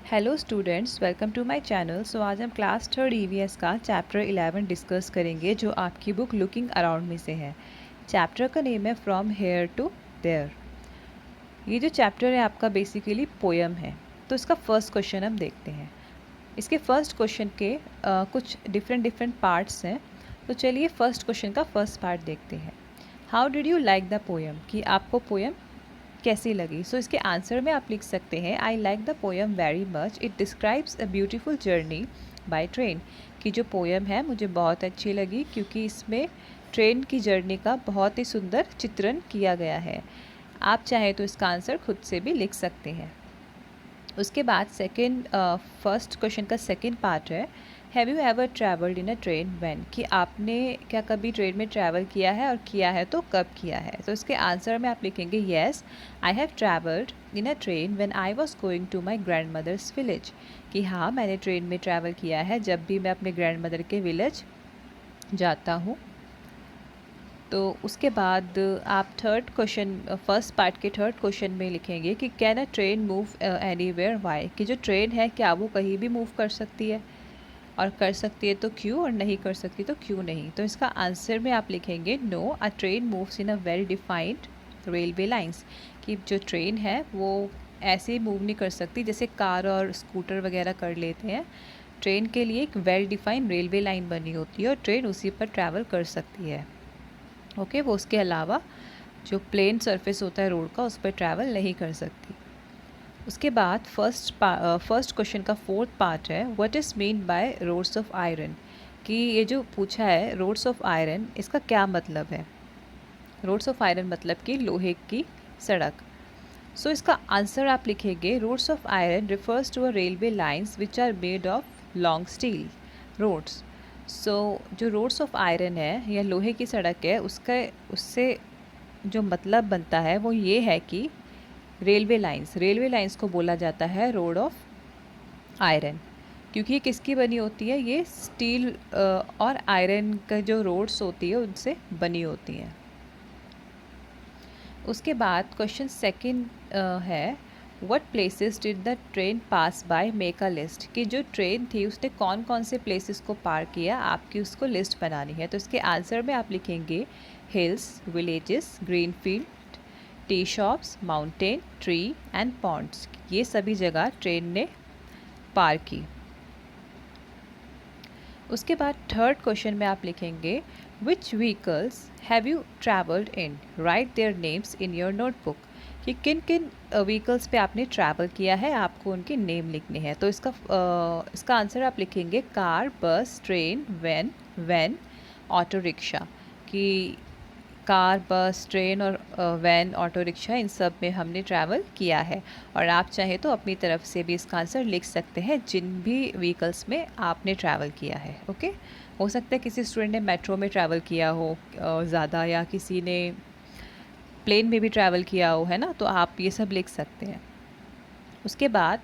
Hello students, welcome to my channel. So आज हम class third EVS का chapter 11 discuss करेंगे जो आपकी बुक लुकिंग अराउंड में से है। चैप्टर का नेम है फ्रॉम हेयर टू देयर। ये जो चैप्टर है आपका बेसिकली पोयम है। तो इसका फर्स्ट क्वेश्चन हम देखते हैं। इसके फर्स्ट क्वेश्चन के कुछ डिफरेंट पार्ट्स हैं। तो चलिए फर्स्ट क्वेश्चन का फर्स्ट पार्ट देखते हैं। How did you like the poem, कि आपको पोयम कैसी लगी। सो इसके आंसर में आप लिख सकते हैं I like the poem very much, it describes a beautiful journey by train. कि जो पोएम है मुझे बहुत अच्छी लगी क्योंकि इसमें ट्रेन की जर्नी का बहुत ही सुंदर चित्रण किया गया है। आप चाहें तो इसका आंसर खुद से भी लिख सकते हैं। उसके बाद फर्स्ट क्वेश्चन का सेकेंड पार्ट है have you ever travelled in a train when, कि आपने क्या कभी ट्रेन में ट्रैवल किया है और किया है तो कब किया है। तो इसके आंसर में आप लिखेंगे yes I have travelled in a train when I was going to my grandmother's village. कि हाँ, मैंने ट्रेन में ट्रैवल किया है जब भी मैं अपने ग्रैंड मदर के विलेज जाता हूँ। तो उसके बाद आप थर्ड क्वेश्चन फर्स्ट पार्ट के थर्ड क्वेश्चन में लिखेंगे कि can a train move anywhere why, कि जो ट्रेन है क्या वो कहीं भी मूव कर सकती है, और कर सकती है तो क्यों, और नहीं कर सकती तो क्यों नहीं। तो इसका आंसर में आप लिखेंगे no a train moves in a well defined railway lines. कि जो ट्रेन है वो ऐसे ही मूव नहीं कर सकती जैसे कार और स्कूटर वगैरह कर लेते हैं। ट्रेन के लिए एक वेल डिफाइंड रेलवे लाइन बनी होती है और ट्रेन उसी पर ट्रैवल कर सकती है। ओके, वो उसके अलावा जो प्लेन सरफेस होता है रोड का उस पर ट्रैवल नहीं कर सकती। उसके बाद फर्स्ट क्वेश्चन का फोर्थ पार्ट है what is mean by roads of iron. कि ये जो पूछा है रोड्स ऑफ आयरन, इसका क्या मतलब है। रोड्स ऑफ आयरन मतलब कि लोहे की सड़क। सो इसका आंसर आप लिखेंगे rods of iron refers to a railway lines which are made of long steel rods. So जो रोड्स ऑफ आयरन है या लोहे की सड़क है उससे जो मतलब बनता है वो ये है कि रेलवे लाइंस को बोला जाता है रोड ऑफ आयरन। क्योंकि ये किसकी बनी होती है, ये स्टील और आयरन का जो रोड्स होती है उनसे बनी होती हैं। उसके बाद क्वेश्चन सेकंड है what places did the train pass by, make a list. कि जो ट्रेन थी उसने कौन कौन से प्लेसेस को पार किया, आपकी उसको लिस्ट बनानी है। तो इसके आंसर में आप लिखेंगे hills, villages, green field, tea shops, mountain, tree and ponds. ये सभी जगह ट्रेन ने पार की। उसके बाद थर्ड क्वेश्चन में आप लिखेंगे which vehicles have you travelled in, write their names in your notebook. कि किन किन व्हीकल्स पे आपने ट्रैवल किया है, आपको उनके नेम लिखने हैं। तो इसका आंसर आप लिखेंगे कार, बस, ट्रेन, वैन, ऑटो रिक्शा। कि कार, बस, ट्रेन और वैन, ऑटो रिक्शा, इन सब में हमने ट्रैवल किया है। और आप चाहें तो अपनी तरफ से भी इसका आंसर लिख सकते हैं जिन भी व्हीकल्स में आपने ट्रैवल किया है। ओके, हो सकता है किसी स्टूडेंट ने मेट्रो में ट्रैवल किया हो ज़्यादा, या किसी ने प्लेन में भी ट्रैवल किया हो, है ना। तो आप ये सब लिख सकते हैं। उसके बाद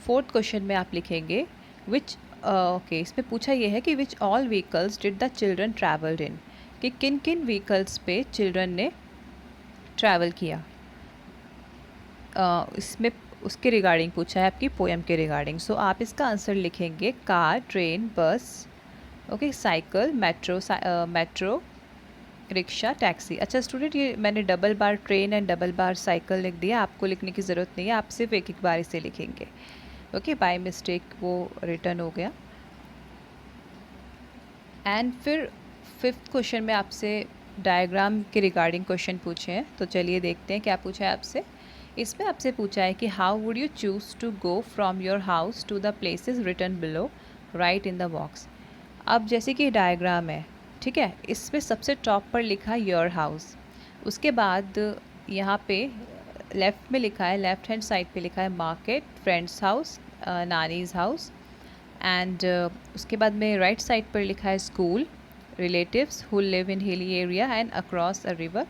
फोर्थ क्वेश्चन में आप लिखेंगे विच ओके, इसमें पूछा ये है कि which all vehicles did the children travelled in. कि किन किन व्हीकल्स पे चिल्ड्रन ने ट्रैवल किया। इसमें उसके रिगार्डिंग पूछा है, आपकी पोएम के रिगार्डिंग। सो आप इसका आंसर लिखेंगे कार, ट्रेन, बस, okay, cycle, metro, rickshaw, taxi. अच्छा स्टूडेंट, ये मैंने double bar train and double bar cycle लिख दिया, आपको लिखने की ज़रूरत नहीं है, आप सिर्फ एक एक बार इसे लिखेंगे। ओके, बाय मिस्टेक वो रिटर्न हो गया। एंड फिर फिफ्थ क्वेश्चन में आपसे डायग्राम के रिगार्डिंग क्वेश्चन पूछे हैं। तो चलिए देखते हैं क्या पूछा है आपसे। इसमें आपसे पूछा है कि how would you choose to go from your house to the places written below, write in the box. अब जैसे कि डायग्राम है, ठीक है, इसमें सबसे टॉप पर लिखा है योर हाउस। उसके बाद यहाँ पे लेफ़्ट में लिखा है, लेफ़्ट हैंड साइड पे लिखा है market, friends house, nani's house. And उसके बाद में राइट साइड पर लिखा है school, relatives who live in hilly area and across a river.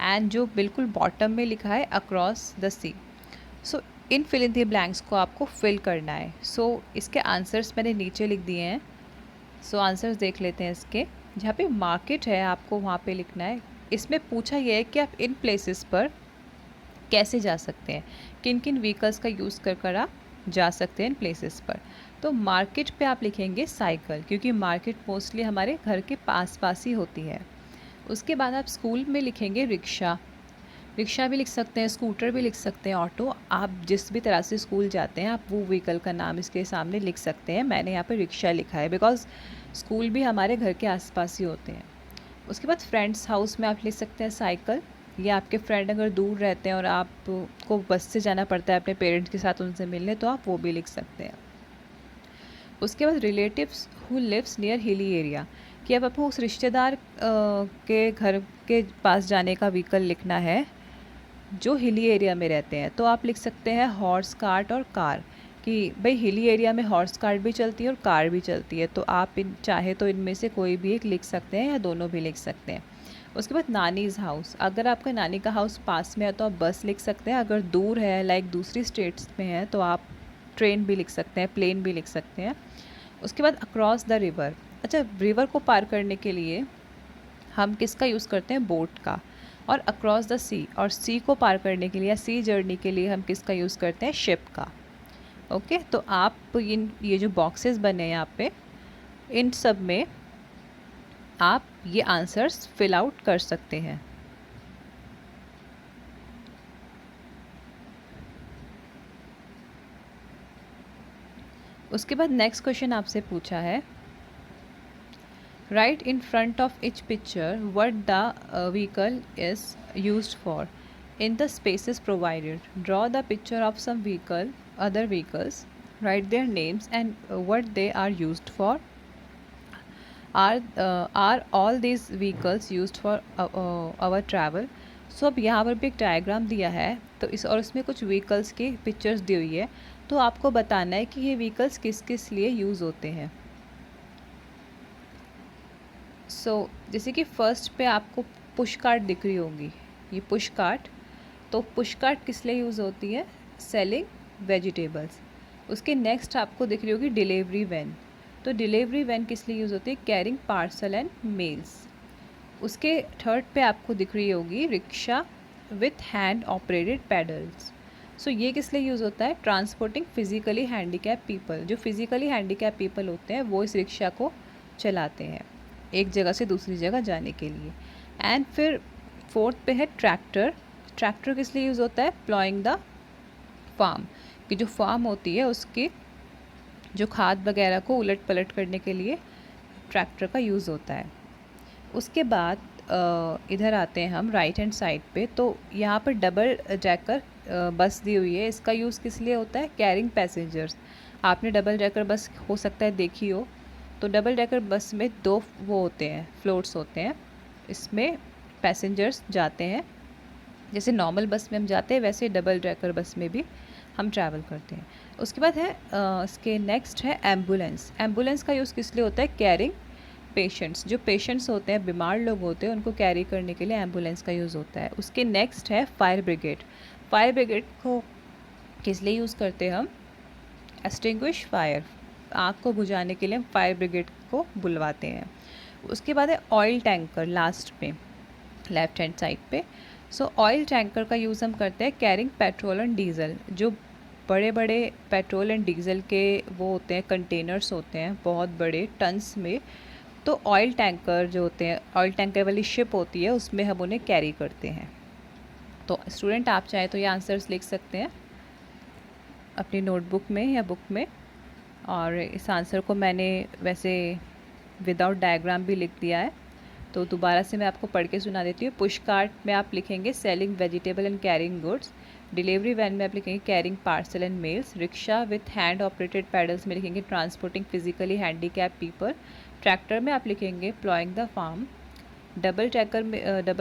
And जो बिल्कुल बॉटम में लिखा है across the sea. So in fill in the blanks को आपको फिल करना है। सो इसके आंसर्स मैंने नीचे लिख दिए हैं। सो आंसर्स देख लेते हैं इसके। जहाँ पे मार्केट है आपको वहाँ पे लिखना है। इसमें पूछा यह है कि आप इन प्लेसेस पर कैसे जा सकते हैं, किन किन व्हीकल्स का यूज़ कर कर आप जा सकते हैं इन प्लेसेस पर। तो मार्केट पे आप लिखेंगे साइकिल, क्योंकि मार्केट मोस्टली हमारे घर के पास पास ही होती है। उसके बाद आप स्कूल में लिखेंगे रिक्शा। रिक्शा भी लिख सकते हैं, स्कूटर भी लिख सकते हैं, ऑटो। आप जिस भी तरह से स्कूल जाते हैं आप वो व्हीकल का नाम इसके सामने लिख सकते हैं। मैंने यहाँ पे रिक्शा लिखा है बिकॉज़ स्कूल भी हमारे घर के आसपास ही होते हैं। उसके बाद फ्रेंड्स हाउस में आप लिख सकते हैं साइकिल, या आपके फ्रेंड अगर दूर रहते हैं और आपको बस से जाना पड़ता है अपने पेरेंट्स के साथ उनसे मिलने, तो आप वो भी लिख सकते हैं। उसके बाद relatives who lives near hilly area, कि अब आपको उस रिश्तेदार के घर के पास जाने का व्हीकल लिखना है जो हिली एरिया में रहते हैं। तो आप लिख सकते हैं हॉर्स कार्ट और कार, कि भाई हिली एरिया में हॉर्स कार्ट भी चलती है और कार भी चलती है, तो आप चाहे तो इनमें से कोई भी एक लिख सकते हैं या दोनों भी लिख सकते हैं। उसके बाद नानीज़ हाउस, अगर आपका नानी का हाउस पास में है तो आप बस लिख सकते हैं, अगर दूर है लाइक दूसरी स्टेट्स में है तो आप ट्रेन भी लिख सकते हैं, प्लेन भी लिख सकते हैं। उसके बाद अक्रॉस द रिवर, अच्छा रिवर को पार करने के लिए हम किसका यूज़ करते हैं, बोट का। और अक्रॉस द सी, और सी को पार करने के लिए या सी जर्नी के लिए हम किसका यूज़ करते हैं, शिप का। ओके, तो आप ये जो बॉक्सेस बने हैं यहाँ पे, इन सब में आप ये आंसर्स फिल आउट कर सकते हैं। उसके बाद नेक्स्ट क्वेश्चन आपसे पूछा है, right in front of each picture what the vehicle is used for. In the spaces provided, draw the picture of some vehicle, other vehicles, write their names and what they are used for. Are all these vehicles used for our travel? सो अब यहाँ पर भी एक diagram दिया है, तो इस और इसमें कुछ व्हीकल्स की पिक्चर्स दी हुई है, तो आपको बताना है कि ये व्हीकल्स किस किस लिए यूज़ होते हैं। जैसे कि फर्स्ट पे आपको पुश कार्ट दिख रही होगी, ये पुश कार्ट, तो पुश कार्ट किस लिए यूज़ होती है, सेलिंग वेजिटेबल्स। उसके नेक्स्ट आपको दिख रही होगी डिलीवरी वैन, तो डिलीवरी वैन किस लिए यूज़ होती है, कैरिंग पार्सल एंड मेल्स। उसके थर्ड पे आपको दिख रही होगी rickshaw with hand operated pedals. So ये किस लिए यूज़ होता है, ट्रांसपोर्टिंग फिज़िकली हैंडीकैप पीपल। जो फिज़िकली हैंडीकैप पीपल होते हैं वो इस रिक्शा को चलाते हैं एक जगह से दूसरी जगह जाने के लिए। एंड फिर फोर्थ पे है ट्रैक्टर। ट्रैक्टर किस लिए यूज़ होता है, प्लॉइंग द फार्म, कि जो फार्म होती है उसकी जो खाद वगैरह को उलट पलट करने के लिए ट्रैक्टर का यूज़ होता है। उसके बाद इधर आते हैं हम राइट हैंड साइड पे, तो यहाँ पर डबल डेकर बस दी हुई है। इसका यूज़ किस लिए होता है, कैरिंग पैसेंजर्स। आपने डबल डेकर बस हो सकता है देखी हो, तो डबल डेकर बस में दो वो होते हैं, फ्लोर्स होते हैं, इसमें पैसेंजर्स जाते हैं। जैसे नॉर्मल बस में हम जाते हैं वैसे डबल डेकर बस में भी हम ट्रैवल करते हैं। उसके बाद है इसके नेक्स्ट है एम्बुलेंस। एम्बुलेंस का यूज़ किस लिए होता है, कैरिंग पेशेंट्स। जो पेशेंट्स होते हैं, बीमार लोग होते हैं, उनको कैरी करने के लिए एम्बुलेंस का यूज़ होता है। उसके नेक्स्ट है फायर ब्रिगेड। फायर ब्रिगेड को किस लिए यूज़ करते हैं हम, एक्सटिंग्विश फायर, आग को बुझाने के लिए हम फायर ब्रिगेड को बुलवाते हैं। उसके बाद है ऑयल टैंकर लास्ट पे लेफ्ट हैंड साइड पे। सो ऑयल टैंकर का यूज़ हम करते हैं कैरिंग पेट्रोल एंड डीजल। जो बड़े बड़े पेट्रोल एंड डीजल के वो होते हैं, कंटेनर्स होते हैं बहुत बड़े टन्स में, तो ऑयल टैंकर जो होते हैं, ऑयल टैंकर वाली शिप होती है, उसमें हम उन्हें कैरी करते हैं। तो स्टूडेंट आप चाहे तो ये आंसर्स लिख सकते हैं अपनी नोटबुक में या बुक में, और इस आंसर को मैंने वैसे विदाउट डायग्राम भी लिख दिया है, तो दोबारा से मैं आपको पढ़ के सुना देती हूँ। पुश कार्ट में आप लिखेंगे selling vegetable and carrying goods. Delivery van में आप लिखेंगे carrying parcel and mails. Rickshaw with hand operated pedals में लिखेंगे transporting physically handicap people. Tractor में आप लिखेंगे ploughing the farm. Double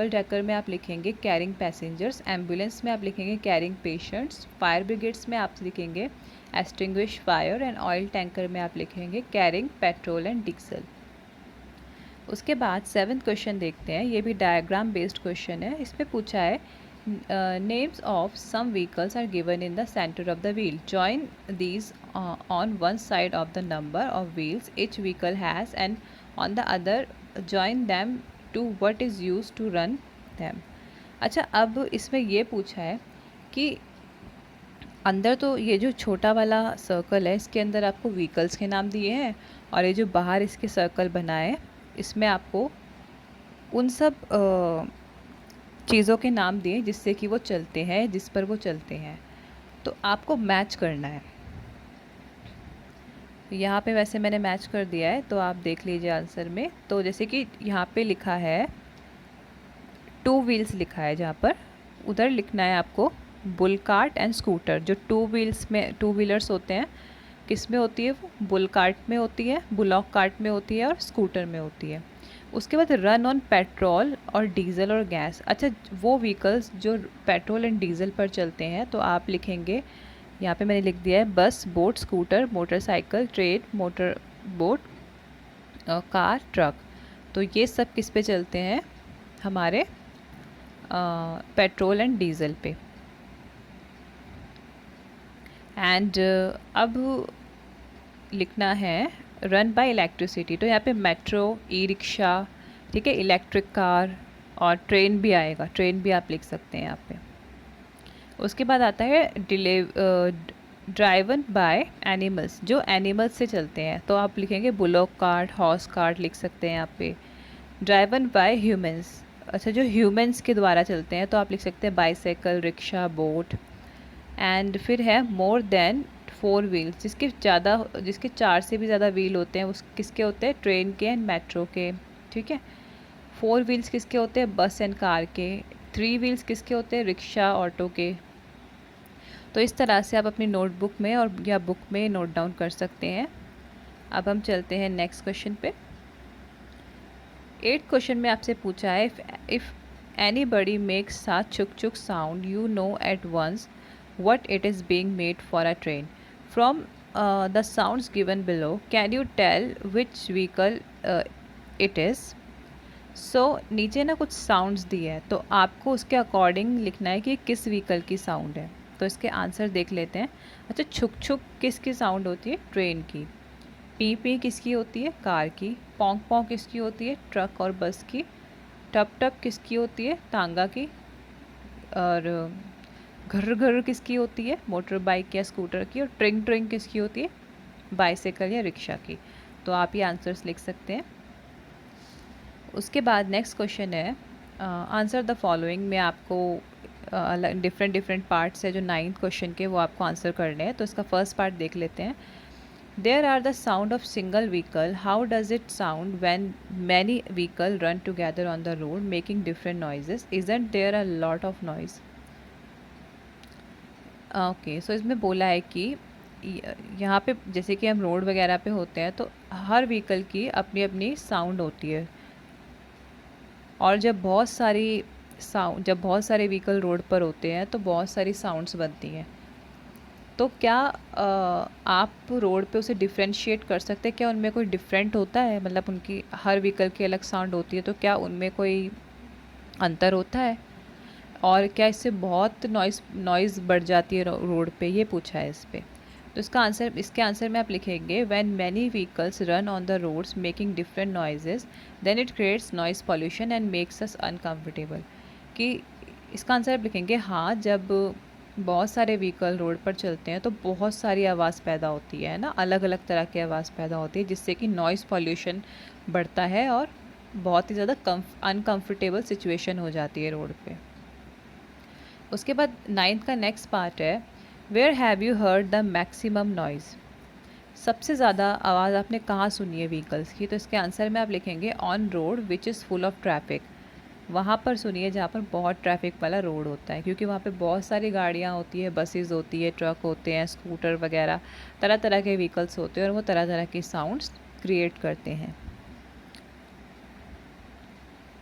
decker में आप लिखेंगे कैरिंग पैसेंजर्स। एम्बुलेंस में आप लिखेंगे कैरिंग पेशेंट्स। फायर ब्रिगेड्स में आप लिखेंगे extinguish fire. And oil tanker में आप लिखेंगे कैरिंग पेट्रोल एंड डीजल। उसके बाद 7th क्वेश्चन देखते हैं, ये भी डायग्राम बेस्ड क्वेश्चन है। इसमें पूछा है names of some vehicles are given in the centre of the wheel, join these on one side of the number of wheels each vehicle has and on the other join them to what is use to run them. अच्छा, अब इसमें ये पूछा है कि अंदर तो ये जो छोटा वाला सर्कल है इसके अंदर आपको व्हीकल्स के नाम दिए हैं, और ये जो बाहर इसके सर्कल बना है इसमें आपको उन सब चीज़ों के नाम दिए जिससे कि वो चलते हैं, जिस पर वो चलते हैं। तो आपको मैच करना है। यहाँ पे वैसे मैंने मैच कर दिया है, तो आप देख लीजिए आंसर में। तो जैसे कि यहाँ पे लिखा है 2 व्हील्स लिखा है, जहाँ पर उधर लिखना है आपको बुल कार्ट एंड स्कूटर। जो 2 व्हील्स में 2 व्हीलर्स होते हैं, किस में होती है वो? बुल कार्ट में होती है, बुलॉक कार्ट में होती है और स्कूटर में होती है। उसके बाद रन ऑन पेट्रोल और डीजल और गैस। अच्छा, वो व्हीकल्स जो पेट्रोल एंड डीजल पर चलते हैं, तो आप लिखेंगे, यहाँ पे मैंने लिख दिया है बस, boat, scooter, motorcycle, train, motor boat, car, truck. तो ये सब किस पे चलते हैं? हमारे पेट्रोल एंड डीजल पे। एंड अब लिखना है रन बाय इलेक्ट्रिसिटी। तो यहाँ पे मेट्रो, ई रिक्शा, ठीक है, इलेक्ट्रिक कार और ट्रेन भी आएगा, ट्रेन भी आप लिख सकते हैं यहाँ पे। उसके बाद आता है ड्राइवन बाय एनिमल्स, जो एनिमल्स से चलते हैं, तो आप लिखेंगे बुलॉक कार्ट, हॉर्स कार्ट लिख सकते हैं यहाँ पे। ड्राइवन बाय ह्यूमंस, अच्छा जो ह्यूमंस के द्वारा चलते हैं, तो आप लिख सकते हैं बाइसाइकिल, रिक्शा, बोट। एंड फिर है मोर देन 4 व्हील्स, जिसके 4 से भी ज़्यादा व्हील होते हैं, उस किसके होते हैं? ट्रेन के एंड मेट्रो के, ठीक है। 4 व्हील्स किसके होते हैं? बस एंड कार के। 3 व्हील्स किसके होते हैं? रिक्शा, ऑटो के। तो इस तरह से आप अपनी नोटबुक में और या बुक में नोट डाउन कर सकते हैं। अब हम चलते हैं नेक्स्ट क्वेश्चन पे। 8th क्वेश्चन में आपसे पूछा है इफ़ एनीबडी मेक्स सा चुक चुक sound you know at once what it is being made for a train. From the sounds given below, can you tell which vehicle it is? So नीचे ना कुछ साउंड्स दिए हैं, तो आपको उसके अकॉर्डिंग लिखना है कि किस व्हीकल की साउंड है। तो इसके आंसर देख लेते हैं। अच्छा, छुक छुक किसकी साउंड होती है? ट्रेन की। पी पी किसकी होती है? कार की। पोंक पोंक किसकी होती है? ट्रक और बस की। टप टप किसकी होती है? तांगा की। और घर घर किसकी होती है? मोटर बाइक या स्कूटर की। और ट्रिंग ट्रिंग किसकी होती है? बाइसाइकिल या रिक्शा की। तो आप ये आंसर्स लिख सकते हैं। उसके बाद नेक्स्ट क्वेश्चन है आंसर द फॉलोइंग। में आपको डिफरेंट डिफरेंट पार्ट्स है जो 9th क्वेश्चन के, वो आपको आंसर करने हैं। तो इसका फर्स्ट पार्ट देख लेते हैं। There are the sound of single vehicle, how does it sound when many vehicle run together on the road making different noises, isn't there a lot of noise? Okay, so इसमें बोला है कि यहाँ पे जैसे कि हम रोड वगैरह पे होते हैं, तो हर व्हीकल की अपनी अपनी साउंड होती है। और जब बहुत सारे व्हीकल रोड पर होते हैं, तो बहुत सारी साउंड्स बनती हैं। तो क्या आप रोड पे उसे डिफ्रेंशिएट कर सकते हैं? क्या उनमें कोई डिफरेंट होता है? मतलब उनकी हर व्हीकल की अलग साउंड होती है, तो क्या उनमें कोई अंतर होता है? और क्या इससे बहुत नॉइज़ बढ़ जाती है रोड पे? ये पूछा है इस पे। तो इसके आंसर में आप लिखेंगे when many vehicles run on the roads making different noises then it creates noise pollution and makes us uncomfortable. कि इसका आंसर आप लिखेंगे हाँ, जब बहुत सारे व्हीकल रोड पर चलते हैं तो बहुत सारी आवाज़ पैदा होती है ना, अलग अलग तरह की आवाज़ पैदा होती है, जिससे कि नॉइज़ पॉल्यूशन बढ़ता है और बहुत ही ज़्यादा अनकम्फर्टेबल सिचुएशन हो जाती है रोड पे। उसके बाद 9th का नेक्स्ट पार्ट है where have you heard the maximum noise. सबसे ज़्यादा आवाज़ आपने कहाँ सुनी है व्हीकल्स की? तो इसके आंसर में आप लिखेंगे on road which is full of traffic. वहाँ पर सुनिए जहाँ पर बहुत ट्रैफिक वाला रोड होता है, क्योंकि वहाँ पे बहुत सारी गाड़ियाँ होती है, बसेस होती है, ट्रक होते हैं, स्कूटर वगैरह, तरह तरह के व्हीकल्स होते हैं, और वो तरह तरह की साउंड्स क्रिएट करते हैं।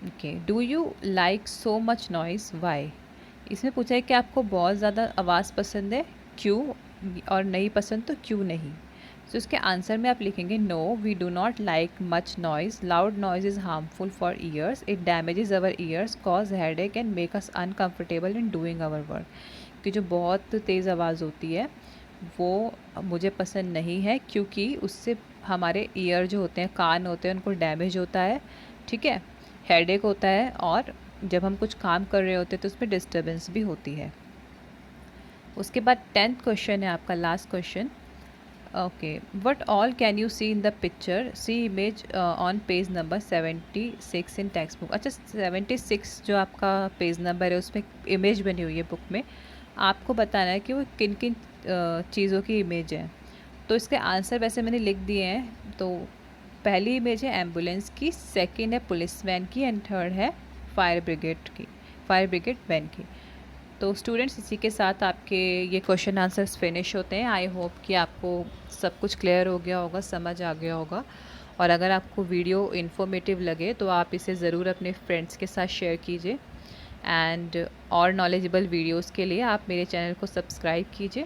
Okay, do you like so much noise, why? इसमें पूछा है कि आपको बहुत ज़्यादा आवाज़ पसंद है, क्यों? और नहीं पसंद तो क्यों नहीं? तो इसके आंसर में आप लिखेंगे no, we do not like much noise, loud noise is harmful for ears, it damages our ears, cause headache and make us uncomfortable in doing our work. कि जो बहुत तेज़ आवाज़ होती है वो मुझे पसंद नहीं है, क्योंकि उससे हमारे ईयर जो होते हैं, कान होते हैं, उनको डैमेज होता है, ठीक है, हेडेक होता है, और जब हम कुछ काम कर रहे होते हैं तो उसमें डिस्टर्बेंस भी होती है। उसके बाद 10th क्वेश्चन है आपका, last question. Okay, what all can you see in the picture, see image on page number 76 in text book. अच्छा, 76 जो आपका पेज नंबर है उसमें इमेज बनी हुई है बुक में, आपको बताना है कि वो किन किन चीज़ों की इमेज है। तो इसके आंसर वैसे मैंने लिख दिए हैं। तो पहली इमेज है एम्बुलेंस की, सेकंड है पुलिस वैन की, एंड थर्ड है फायर ब्रिगेड वैन की। तो स्टूडेंट्स, इसी के साथ आपके ये क्वेश्चन आंसर्स फिनिश होते हैं। आई होप कि आपको सब कुछ क्लियर हो गया होगा, समझ आ गया होगा। और अगर आपको वीडियो इन्फॉर्मेटिव लगे तो आप इसे ज़रूर अपने फ्रेंड्स के साथ शेयर कीजिए। एंड और नॉलेजेबल वीडियोस के लिए आप मेरे चैनल को सब्सक्राइब कीजिए।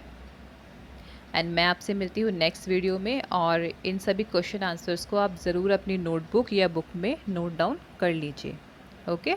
एंड मैं आपसे मिलती हूँ नेक्स्ट वीडियो में। और इन सभी क्वेश्चन आंसर्स को आप ज़रूर अपनी नोटबुक या बुक में नोट डाउन कर लीजिए। ओके।